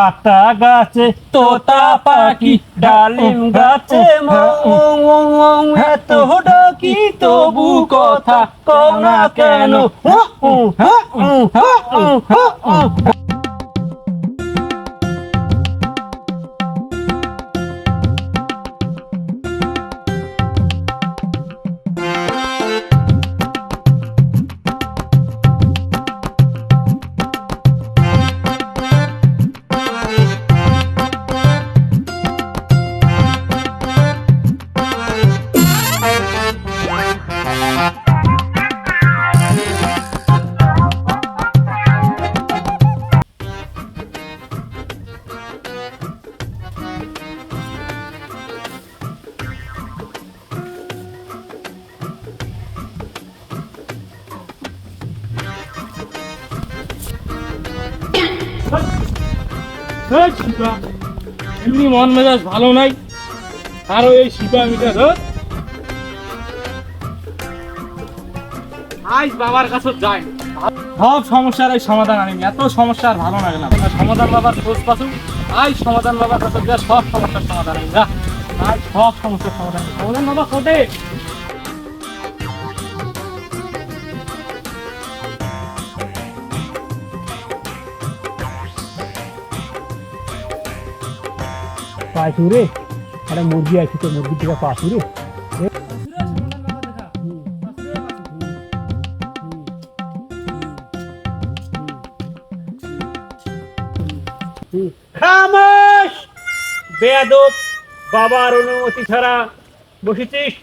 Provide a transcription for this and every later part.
আতা গাছে তোতা পাখি, ডালিম গাছে মৌ, এত ডাকি তবু কথা কও না কেন? এমনি মন মেজাজ ভালো নাই, আরো এই শিপা মিটার আজ বাবার কাছে যাই, সব সমস্যার এই সমাধান আনি। এত সমস্যা আর ভালো লাগে না, সমাধান বাবার খোঁজ পাচ্ছি। আজ সমাধান বাবার কাছে যা, সব সমস্যার সমাধান আনি। যা আজ সব সমস্যার সমাধান, সমাধান বাবা কোটে। পাইছু রে, একটা মুরগি আছে তো, মুরগির দিকে পাইছু রে। খামোশ বেয়াদব, বাবার অনুমতি ছাড়া বসেছিস?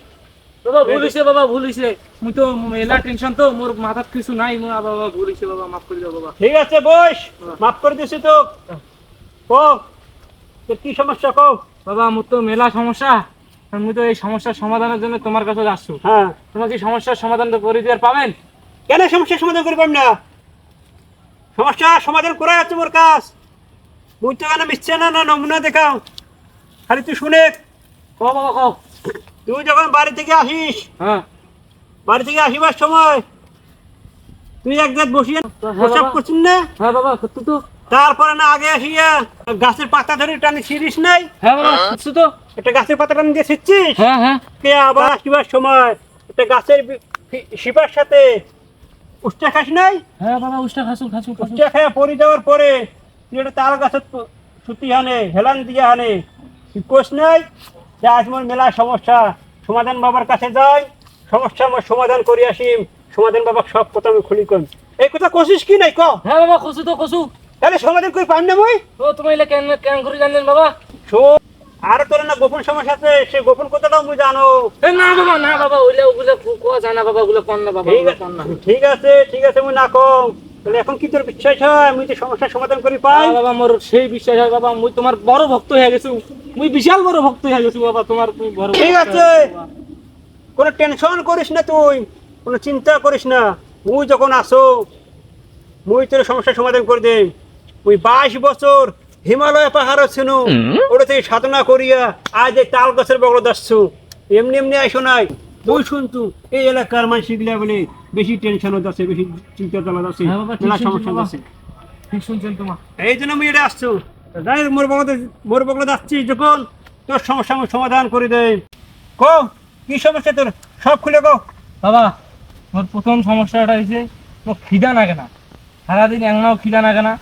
বাবা ভুল হইছে, বাবা ভুল হইছে। মুই তো এলা টেনশন তো, মোর মাথাত কিছু নাই। বাবা ভুল হইছে, বাবা মাফ করে দাও বাবা। ঠিক আছে বস, মাফ করে দিছি তো। কো তোর কি সমস্যা কও? বাবা মোর তো মেলা সমস্যা, আমি তো এই সমস্যার সমাধানের জন্য তোমার কাছে যাচ্ছি। হ্যাঁ, তোমার কি সমস্যার সমাধান তো করে দিয়ে পাবেন? কেন সমস্যার সমাধান করে পারব না? সমস্যা সমাধান করা যাচ্ছে মোর কাজ। মুই তো কেন মিশছে না, না নমুনা দেখাও, খালি তুই শুনে। কও বাবা কও। তুই যখন বাড়ি থেকে আসিস, হ্যাঁ বাড়ি থেকে আসিবার সময় তুই এক জায়গায় বসিয়ে প্রসাব করছিস না? হ্যাঁ বাবা সত্যি তো। তারপরে না আগে আসিয়া গাছের পাতা ধরে টানি ছিড়িস নাই? হ্যাঁ বাবা সত্যি তো। একটা গাছের পাতা টানি দিয়ে ছিঁড়ছিস। হ্যাঁ হ্যাঁ কে আবার আসিবার সময় একটা গাছের শিপার সাথে উষ্টা খাস নাই? হ্যাঁ বাবা উষ্টা খাসু খাসু খাসু। উষ্টা খেয়ে পড়ে যাওয়ার পরে তুই একটা তাল গাছের সুতি হানে হেলান দিয়ে হানে, তুই কোষ নাই যে আজ মোর মেলা সমস্যা, সমাধান বাবার কাছে যাই, সমস্যা আমার সমাধান করে আসি, সমাধান বাবা সব কথা আমি খুলি কম। এই কথা কোশিস কি নাই ক? হ্যাঁ বাবা কসু তো কসু। তাহলে সমাধান করে পাই না মই? তো তুমি এলা কেন কেন করে জানেন বাবা? শোন, আর তোর না গোপন সমস্যা আছে, সে গোপন কথাটাও মুই জানো। না বাবা না বাবা, ওইলা ওগুলা কোয়া জানা বাবা, ওগুলা কোন না বাবা, ওগুলা কোন না। ঠিক আছে ঠিক আছে, মুই না কম। তাহলে এখন কি তোর বিশ্বাস হয় মুই যে সমস্যার সমাধান করি পাই? হ্যাঁ বাবা মোর সেই বিশ্বাস হয় বাবা, মুই তোমার বড় ভক্ত হয়ে গেছি, মুই বিশাল বড় ভক্ত হয়ে গেছি বাবা তোমার। তুমি বড় ঠিক ভক্ত আছে, হয়ে গেছো বাবা। কোনো টেনশন করিস না, তুই কোনো চিন্তা করিস না। মুই যখন আসো মুই তোর সমস্যার সমাধান করে দে। মুই 22 বছর হিমালয় পাহাড় ছিল, ওটা থেকে সাধনা করিয়া আজ এই তাল গাছের বগল আসছু। এমনি এমনি আইসো নাই, তুই শুনতু এই এলাকার মানুষ গুলা বলে বেশি টেনশন আছে, বেশি চিন্তা চালা আছে, হ্যাঁ বাবা, ঠিক মেলা শুনছি সমস্যা বাবা। আছে। ঠিক শুনছেন তোমার। এই জন্য আমি এটা আসছো, যাই মোর বগল যাচ্ছি যখন, তোর সমস্যা আমি সমাধান করে দে। কো কি সমস্যা তোর, সব খুলে কো। বাবা মোর প্রথম সমস্যাটা হয়েছে, মোর খিদা লাগে না, সারাদিন একনাও খিদা লাগে না।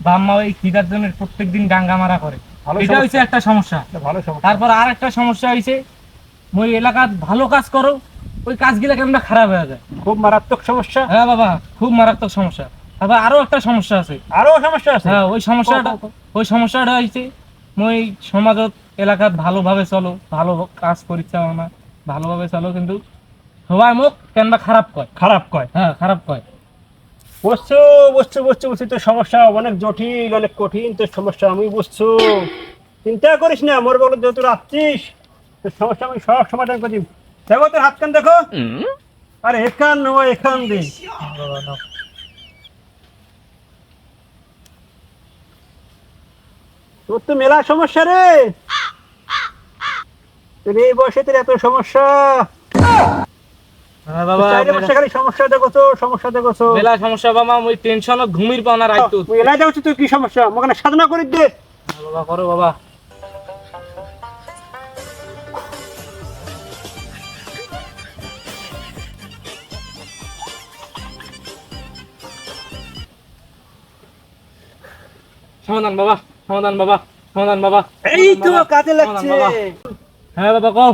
বাম্মা ওই খিদার জন্য প্রত্যেকদিন ডাঙ্গা মারা করে, এটা হয়েছে একটা সমস্যা। ভালো সমস্যা। তারপর আর একটা সমস্যা হয়েছে, মই এলাকাত ভালো কাজ করো, ওই কাজগুলা কেমন খারাপ হয়ে যায়। খুব মারাত্মক সমস্যা। হ্যাঁ বাবা খুব মারাত্মক সমস্যা। তারপর আরো একটা সমস্যা আছে। আরো সমস্যা আছে? হ্যাঁ ওই সমস্যাটা হয়েছে, মই সমাজত এলাকাত ভালোভাবে চলো, ভালো কাজ করি চাও না, ভালোভাবে চলো, কিন্তু সবাই মোক কেনবা খারাপ কয়। খারাপ কয়? হ্যাঁ খারাপ কয়। বুঝছো বুঝছো বুঝছো বুঝছি, তোর সমস্যা অনেক জটিল, অনেক কঠিন তোর সমস্যা, আমি বুঝছো। চিন্তা করিস না, মোর বলো যেহেতু আসছিস, তোর সমস্যা আমি সব সমাধান করি। দেখো তোর হাত কান দেখো, আরে এখান নয় এখান দে। তোর তো মেলা সমস্যা রে, তোর এই বয়সে তোর এত সমস্যা। হ্যাঁ বাবা চাইরে বসে খালি সমস্যা দেখছো সমস্যা দেখছো মেলা সমস্যা বাবা মুই টেনশন ঘুমির পাও না রাইতো তুই এলাই যাচ্ছ তুই কি সমস্যা মনে সাধনা করে দে বাবা করো বাবা সমাধান বাবা সমাধান বাবা সমাধান বাবা এই তো কাজে লাগছে বাবা। হ্যাঁ বাবা কও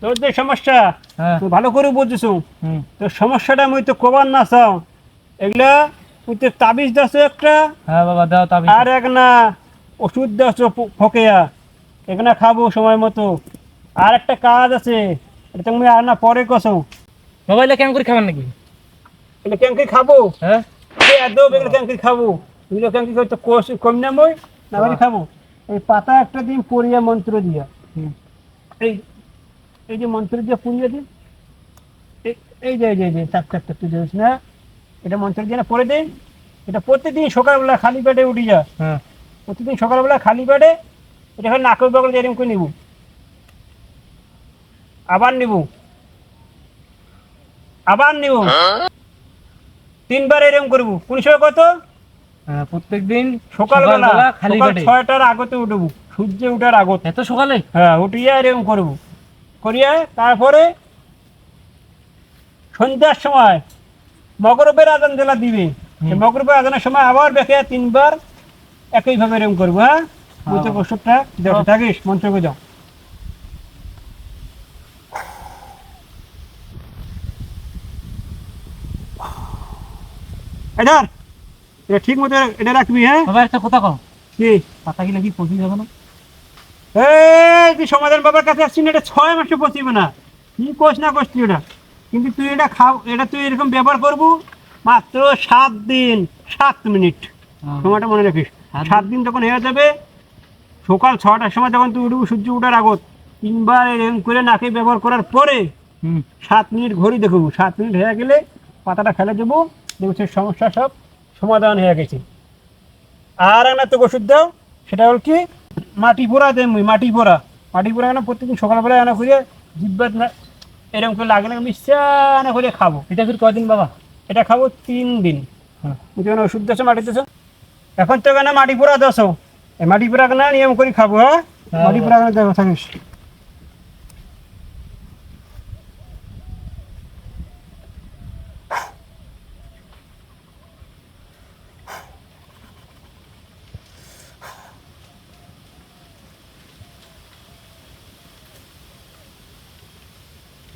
তোর যে সমস্যা হ্যাঁ তুই ভালো করে বুঝছিস হুম তোর সমস্যাটা মুই তো কবার না চাও এগুলা তুই তো তাবিজ দাস একটা হ্যাঁ বাবা দাও তাবি আর এক না ওষুধ দাস ফকেয়া এখানে খাবো সময় মতো আর একটা কাজ আছে এটা তুমি আর না পরে কসো বাবা এলে কেমন করে খাবেন নাকি এটা কেমন খাবো হ্যাঁ এগুলো কেমন খাবো এগুলো কেমন হয়তো কম না মই না বাড়ি খাবো এই পাতা একটা দিন পড়িয়া মন্ত্র দিয়া এই এই যে মন্ত্র দিয়ে পুড়িয়ে দিন এই যে চাপ চাপটা তুই যাস না এটা মন্ত্র দিয়ে না পড়ে দিন এটা প্রত্যেকদিন সকালবেলা খালি পেটে উঠি যা হ্যাঁ প্রতিদিন সকালবেলা খালি পেটে এটা হয় নাকের বগল এরকম করে নিব আবার নিব আবার নিব তিনবার এরকম করবো কোন সময় কত হ্যাঁ প্রত্যেকদিন সকালবেলা খালি সকাল পেটে 6টার আগতে উঠবো সূর্য উঠার আগত এত সকালে হ্যাঁ উঠিয়া এরকম করবো করিয়া তারপরে সন্ধ্যার সময় মগরবের আজান জেলা দিবে সেই মগরবের আজানের সময় আবার বেঁকে তিনবার একইভাবে এরকম করবো হ্যাঁ বুঝতে ওষুধটা দেওয়া থাকিস মন্ত্রকে যাও এটা এটা ঠিক মতো এটা রাখবি হ্যাঁ বাবা একটা কথা কও কি পাতা গিলা কি পচি যাবে না এই তুই সমাধান বাবার কাছে আসছিস না এটা 6 মাসে পচিবে না কি কোস না কোস তুই এটা কিন্তু তুই এটা খাও এটা তুই এরকম ব্যবহার করবো মাত্র 7 দিন 7 মিনিট সময়টা মনে রাখিস 7 দিন যখন হয়ে যাবে সকাল 6টার সময় যখন তুই উঠবি সূর্য উঠার আগত তিনবার এরকম করে নাকে ব্যবহার করার পরে 7 মিনিট ঘড়ি দেখবো 7 মিনিট হয়ে গেলে পাতাটা ফেলে দেবো দেখবো সেই সমস্যা সব সমাধান হয়ে গেছে আর একটা তো ওষুধ দাও সেটা হল কি মাটি পোড়া দেন মাটি পোড়া কেন প্রত্যেকদিন সকালবেলা এনে করে জিব্বাত না এরকম করে লাগে না মিশানা করে খাবো এটা ফির কয়দিন বাবা এটা খাবো 3 দিন যেন ওষুধ দেছো মাটি দেছো এখন তো কেন মাটি পোড়া দেছো এই মাটি পোড়া কেন নিয়ম করে খাবো হ্যাঁ মাটি পোড়া কেন দেবো থাকিস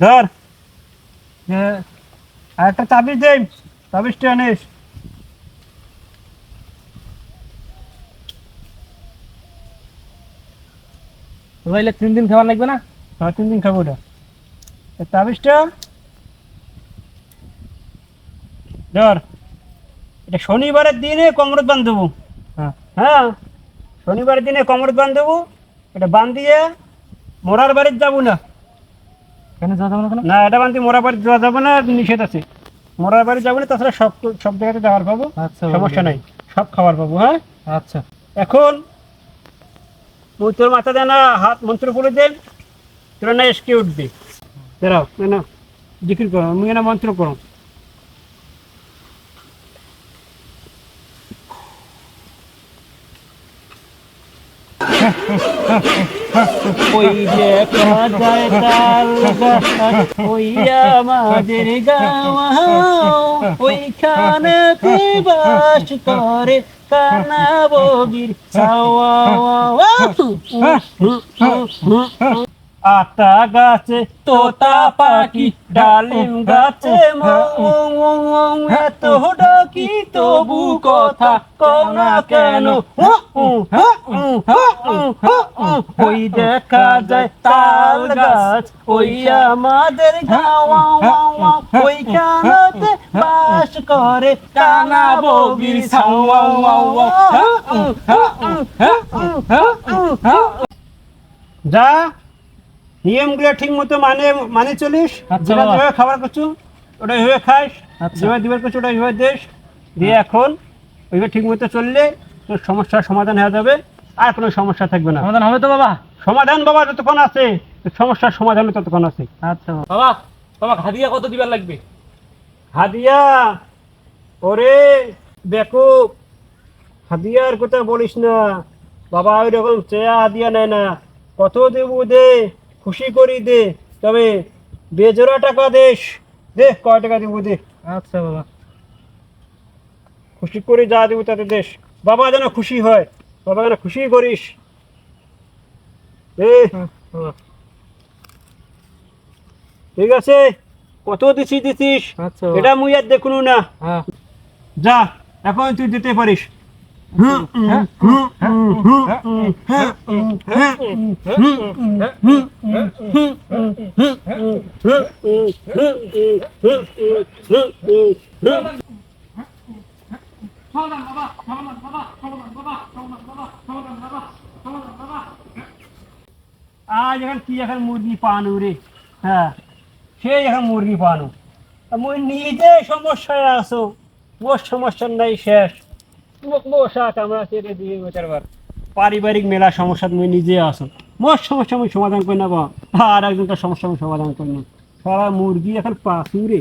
ধর আর একটা তাবিজ দেই তাবিজটা আনিস বাবা এলে 3 দিন খাবার লাগবে না 3 দিন খাবো ওটা এই তাবিজটা ধর এটা শনিবারের দিনে কমরত বাঁধবো হ্যাঁ হ্যাঁ শনিবারের দিনে কমরত বাঁধবো এটা বান্ধিয়ে মোরার বাড়ির যাবো না কেন যাওয়া যাবে না কেন না এটা বান্ধি মোরা বাড়ি যাওয়া যাবে না নিষেধ আছে মোরার বাড়ি যাবো না তাছাড়া সব সব জায়গাতে যাওয়ার পাবো আচ্ছা সমস্যা নাই সব খাবার পাবো হ্যাঁ আচ্ছা এখন তুই তোর মাথা দেয় না হাত মন্ত্র করে দেন তোরা না এসকে উঠবে দাঁড়াও না জিকির করো আমি না মন্ত্র করো ওই যে কাদায় তাল গাছ, ওই আমাদের গাঁও, ওইখানে বাস করে কানা বগির ছাওয়া। আতা গাছে তোতা পাখি, ডালিম গাছে মৌ, এত ডাকি তবু কথা কও না কেন? ওই দেখা যায় তাল গাছ, ওই আমাদের গাওয়া, ওইখানেতে বাস করে কানা বগির ছাওয়া। যা নিয়মগুলো ঠিক মতো মানে চলিস, আচ্ছা যেটা বাবা। যেভাবে খাবার করছো ওটা ওইভাবে খাস, আচ্ছা। যেভাবে দিবার করছো ওটা ওইভাবে দেশ দিয়ে। এখন ওইভাবে ঠিক মতো চললে তোর সমস্যার সমাধান হয়ে যাবে, আর কোনো সমস্যা থাকবে না। সমাধান হবে তো বাবা? সমাধান বাবা যতক্ষণ আছে, তোর সমস্যার সমাধান ততক্ষণ আছে। আচ্ছা বাবা তোমাকে হাদিয়া কত দিবার লাগবে? হাদিয়া? ওরে বেকুব, হাদিয়ার কথা বলিস না বাবা, ওই রকম চেয়া হাদিয়া নেয় না। কত দেবো দে, খুশি করি দে, তবে বেজোড়া টাকা দেশ। দে, কয় টাকা দেবো দে, আচ্ছা বাবা। খুশি করে যা দেবো তাতে দেশ। বাবা যেন খুশি হয়, বাবা যেন খুশি করিস। এ বাবা। ঠিক আছে, কত দিছিস আচ্ছা বাবা। এটা মুই আর দেখুন না। হ্যাঁ। যা, এখন তুই দিতে পারিস। সমাধান বাবা, সমাধান বাবা, সমাধান বাবা, সমাধান বাবা, সমাধান বাবা, সমাধান বাবা। আজ এখন কি এখন মুরগি পানো রে? হ্যাঁ, সেই এখন মুরগি পানো। মুই নিজে সমস্যায় আছো, মোর সমস্যার নাই শেষ। মশা কামড়া চেড়ে দিয়ে বেচারবার পারিবারিক মেলা সমস্যা তুমি নিজে আসো। মোর সমস্যা আমি সমাধান করি না বা আর একজনকার সমস্যা আমি সমাধান করি না। সারা মুরগি এখন পাসু রে।